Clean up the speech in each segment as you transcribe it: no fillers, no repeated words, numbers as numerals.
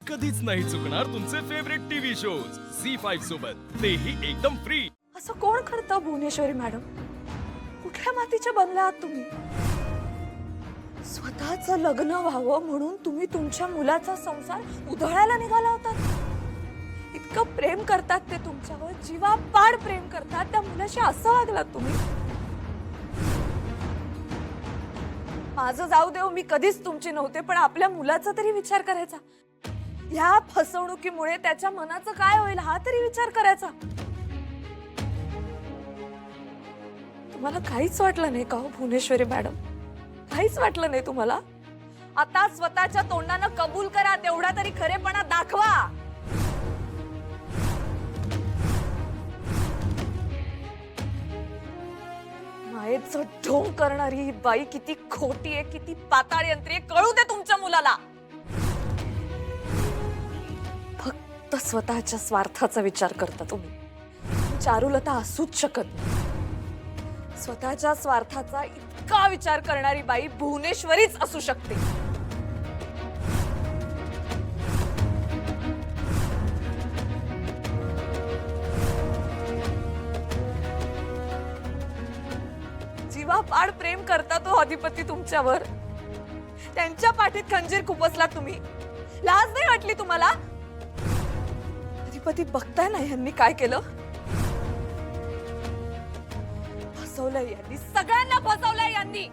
कधीच नाही चुकणार तुमचे फेवरेट टीव्ही शोज झी5 सोबत, तेही एकदम फ्री। असं कोण करतं भुवनेश्वरी मॅडम? कुठल्या मातीच्या बनल्या आहात तुम्ही? स्वतःचं लग्न व्हावं म्हणून तुम्ही तुमच्या मुलाचा संसार उधळायला निघाला होतात। इतकं प्रेम करतात ते तुमच्यावर, जीवापाड प्रेम करतात, त्या मुलाशी असं वागलात तुम्ही? माझं जाऊ देव, मी कधीच तुमची नव्हते, पण आपल्या मुलाचा तरी विचार करायचा। ह्या फसवणुकीमुळे त्याच्या मनाचं काय होईल हा तरी विचार करायचा। तुम्हाला काहीच वाटलं नाही का हो भुवनेश्वरी मॅडम? काहीच वाटलं नाही तुम्हाला? आता स्वतःच्या तोंडानं कबूल करा, तेवढा तरी खरेपणा दाखवा। मायेचं ढोंग करणारी ही बाई किती खोटी आहे, किती पाताळ यंत्री आहे, कळू दे तुमच्या मुलाला। फक्त स्वतःच्या स्वार्थाचा विचार करता तुम्ही। चारुलता असूच शकत नाही। स्वतःच्या स्वार्थाचा इतका विचार करणारी बाई भुवनेश्वरीच असू शकते। जीवापाड प्रेम करता तो अधिपती तुमच्यावर, त्यांच्या पाठीत खंजीर खुपसला तुम्ही। लाज नाही वाटली तुम्हाला? अधिपती बघताय ना यांनी काय केलं? फसवलंय यांनी, सगळ्यांना फसवलंय यांनी।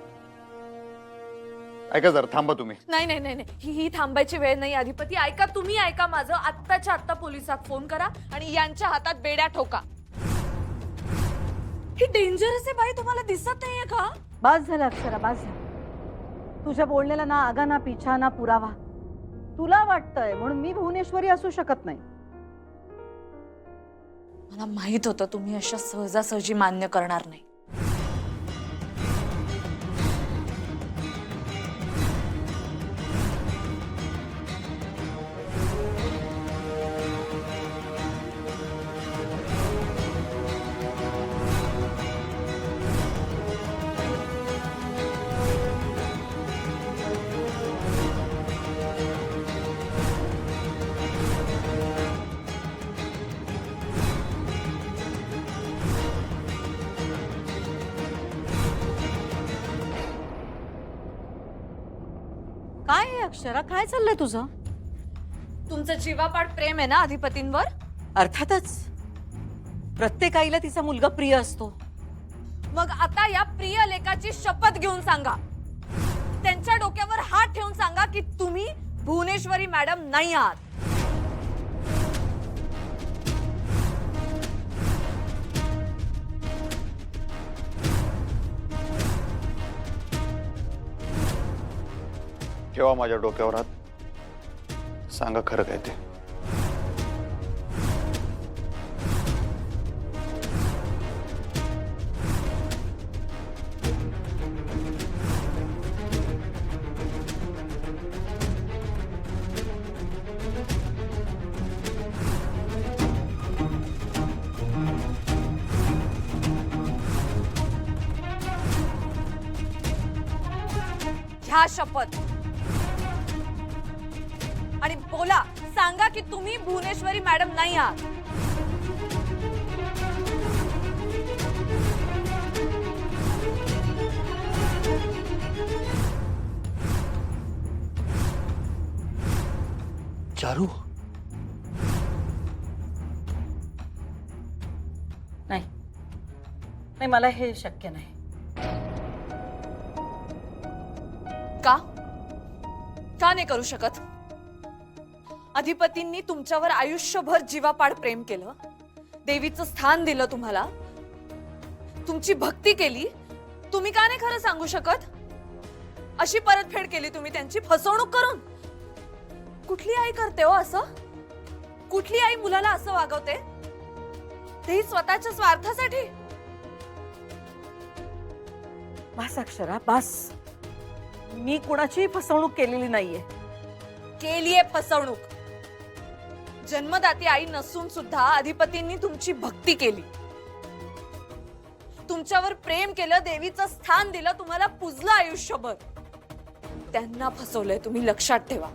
ऐका जरा, थांबा तुम्ही। नाही नाही नाही नाही, ही थांबायची वेळ नाही अधिपती। ऐका, तुम्ही ऐका माझं, आत्ताच्या आत्ता पोलिसात फोन करा आणि यांच्या हातात बेड्या ठोका। ही डेंजरस आहे बाई, तुम्हाला दिसत नाहीये का? बस झालं अक्षरा, बस झालं। तुझ्या बोलण्याला ना आगा ना पिछा ना पुरावा। तुला वाटतंय म्हणून मी भुवनेश्वरी असू शकत नाही? मला माहित होतं तुम्ही अशा सहजासहजी मान्य करणार नाही। काय आहे अक्षरा, काय चाललंय तुझं? तुमचं जीवापाड प्रेम आहे ना अधिपतींवर? अर्थातच, प्रत्येक आईला तिचा मुलगा प्रिय असतो। मग आता या प्रिय लेकाची शपथ घेऊन सांगा, त्यांच्या डोक्यावर हात ठेवून सांगा की तुम्ही भुवनेश्वरी मॅडम नाही आहात। ठेवा माझ्या डोक्यावर हात, सांगा खरं काय ते। घ्या शपथ आणि बोला, सांगा की तुम्ही भुवनेश्वरी मॅडम नाही आहात। चारू, नाही नाही, मला हे शक्य नाही। का? का नाही करू शकत? अधिपतींनी तुमच्यावर आयुष्यभर जीवापाड प्रेम केलं, देवीचं स्थान दिलं तुम्हाला, तुमची भक्ती केली, तुम्ही का नाही खरं सांगू शकत? अशी परतफेड केली तुम्ही त्यांची, फसवणूक करून। कुठली आई करते हो असं? कुठली आई मुलाला असं वागवते, तेही स्वतःच्या स्वार्थासाठी? बस अक्षरा, बस। मी कुणाची फसवणूक केलेली नाहीये। केलीये फसवणूक। जन्मदाती आई नसून सुद्धा अधिपतींनी तुमची भक्ती केली, तुमच्यावर प्रेम केलं, देवीचं स्थान दिलं, तुम्हाला पूजलं आयुष्यभर। त्यांना फसवलंय तुम्ही, लक्षात ठेवा।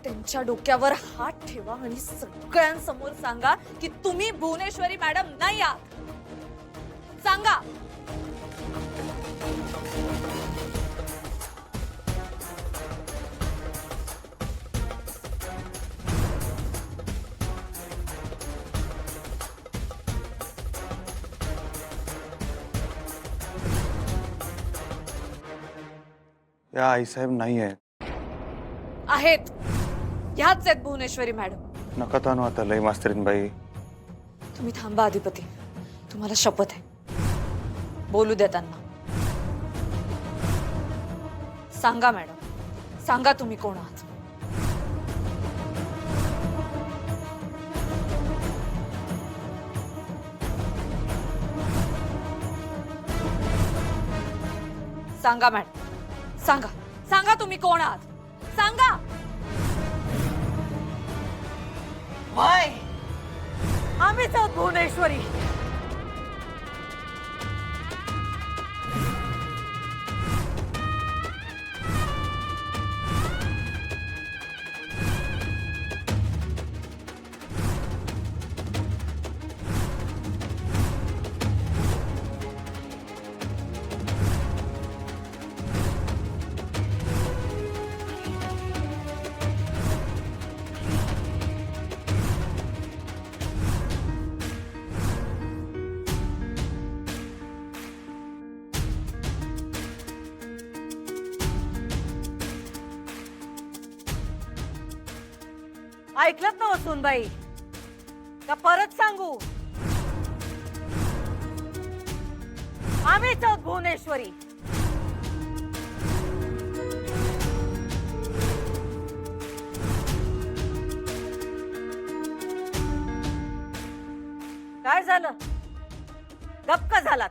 त्यांच्या डोक्यावर हात ठेवा आणि सगळ्यांसमोर सांगा की तुम्ही भुवनेश्वरी मॅडम नाही आहात. सांगा. या आईसाहेब नाही आहे. आहेत. ह्याच आहेत भुवनेश्वरी मॅडम. नका ताणू आता लय मास्तरीनबाई. तुम्ही थांबा अधिपती, तुम्हाला शपथ आहे. बोलू द्या त्यांना. सांगा मॅडम, सांगा तुम्ही कोण आहात. सांगा मॅडम, सांगा. सांगा तुम्ही कोण आहात. सांगा. होय, आम्हीच आहोत भुवनेश्वरी. ऐकलत ना वसुनबाई, का परत सांगू? आम्हीच आहोत भुवनेश्वरी. काय झालं? गप्प झालात?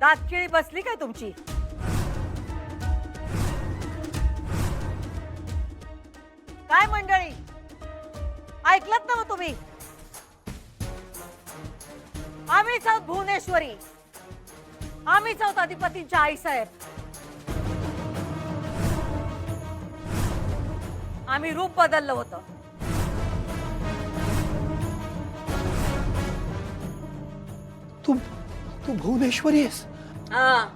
दातखिळी बसली काय तुमची? काय मंडळी, ऐकलत ना मग तुम्ही? आम्हीच आहोत भुवनेश्वरी. आम्हीच आहोत अधिपतींच्या आईसाहेब. आम्ही रूप बदललं होतं. तू भुवनेश्वरी आहेस? हा,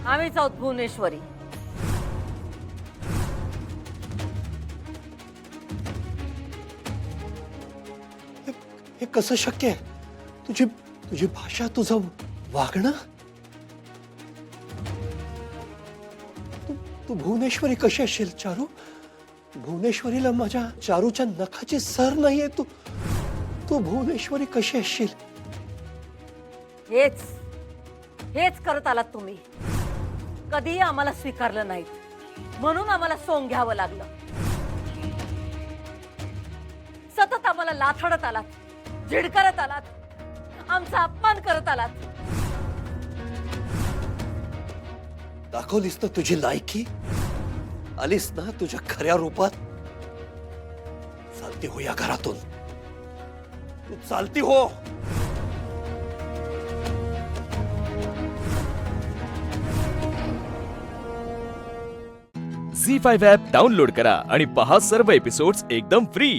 आम्हीच आहोत भुवनेश्वरी. हे कसं शक्य आहे? तुझी भाषा, तुझं वागणं. तू भुवनेश्वरी कशी असशील चारू? भुवनेश्वरीला माझ्या चारूच्या नखाची सर नाहीये. तू भुवनेश्वरी कशी असशील? हेच करत आलात तुम्ही. कधीही आम्हाला स्वीकारलं नाहीत, म्हणून आम्हाला सोंग घ्यावं लागलं. सतत आम्हाला लाथडत आलात, झिडकारत आलात, आमचा अपमान करत आलात. दाखवलीस ना तुझी लायकी? आलीस ना तुझ्या खऱ्या रूपात? चालती हो या घरातून. तू चालती हो. झी 5 ॲप डाउनलोड करा आणि पहा सर्व एपिसोड्स एकदम फ्री.